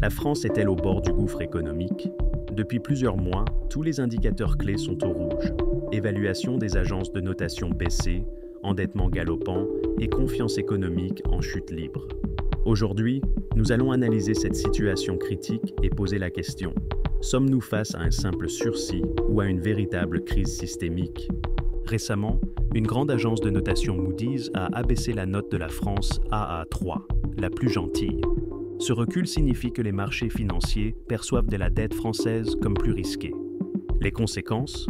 La France est-elle au bord du gouffre économique? Depuis plusieurs mois, tous les indicateurs clés sont au rouge. Évaluation des agences de notation baissée, endettement galopant et confiance économique en chute libre. Aujourd'hui, nous allons analyser cette situation critique et poser la question: sommes-nous face à un simple sursis ou à une véritable crise systémique? Récemment, une grande agence de notation Moody's a abaissé la note de la France à AA3, la plus gentille. Ce recul signifie que les marchés financiers perçoivent de la dette française comme plus risquée. Les conséquences?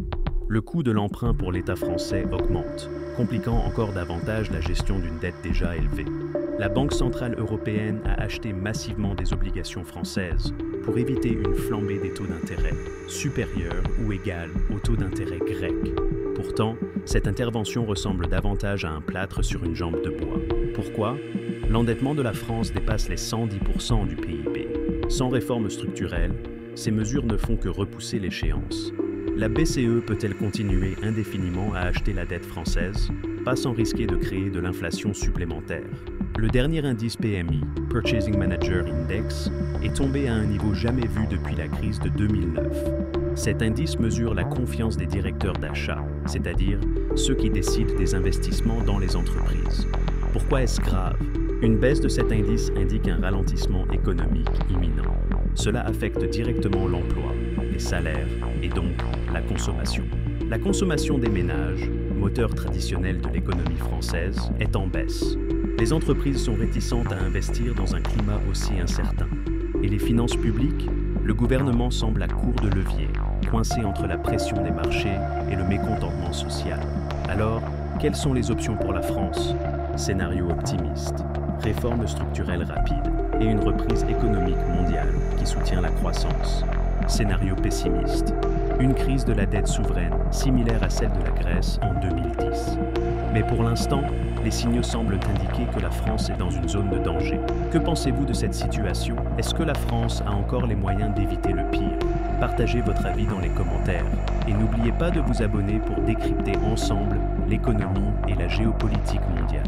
Le coût de l'emprunt pour l'État français augmente, compliquant encore davantage la gestion d'une dette déjà élevée. La Banque centrale européenne a acheté massivement des obligations françaises pour éviter une flambée des taux d'intérêt, supérieure ou égale au taux d'intérêt grec. Pourtant, cette intervention ressemble davantage à un plâtre sur une jambe de bois. Pourquoi? L'endettement de la France dépasse les 110% du PIB. Sans réforme structurelle, ces mesures ne font que repousser l'échéance. La BCE peut-elle continuer indéfiniment à acheter la dette française, pas sans risquer de créer de l'inflation supplémentaire? Le dernier indice PMI, Purchasing Manager Index, est tombé à un niveau jamais vu depuis la crise de 2009. Cet indice mesure la confiance des directeurs d'achat, c'est-à-dire ceux qui décident des investissements dans les entreprises. Pourquoi est-ce grave? Une baisse de cet indice indique un ralentissement économique imminent. Cela affecte directement l'emploi, les salaires et donc la consommation. La consommation des ménages, moteur traditionnel de l'économie française, est en baisse. Les entreprises sont réticentes à investir dans un climat aussi incertain. Et les finances publiques? Le gouvernement semble à court de levier, coincé entre la pression des marchés et le mécontentement social. Alors, quelles sont les options pour la France? Scénario optimiste, réforme structurelle rapide et une reprise économique mondiale qui soutient la croissance. Scénario pessimiste, une crise de la dette souveraine similaire à celle de la Grèce en 2010. Mais pour l'instant, les signaux semblent indiquer que la France est dans une zone de danger. Que pensez-vous de cette situation? Est-ce que la France a encore les moyens d'éviter le pire? Partagez votre avis dans les commentaires et n'oubliez pas de vous abonner pour décrypter ensemble l'économie et la géopolitique mondiale.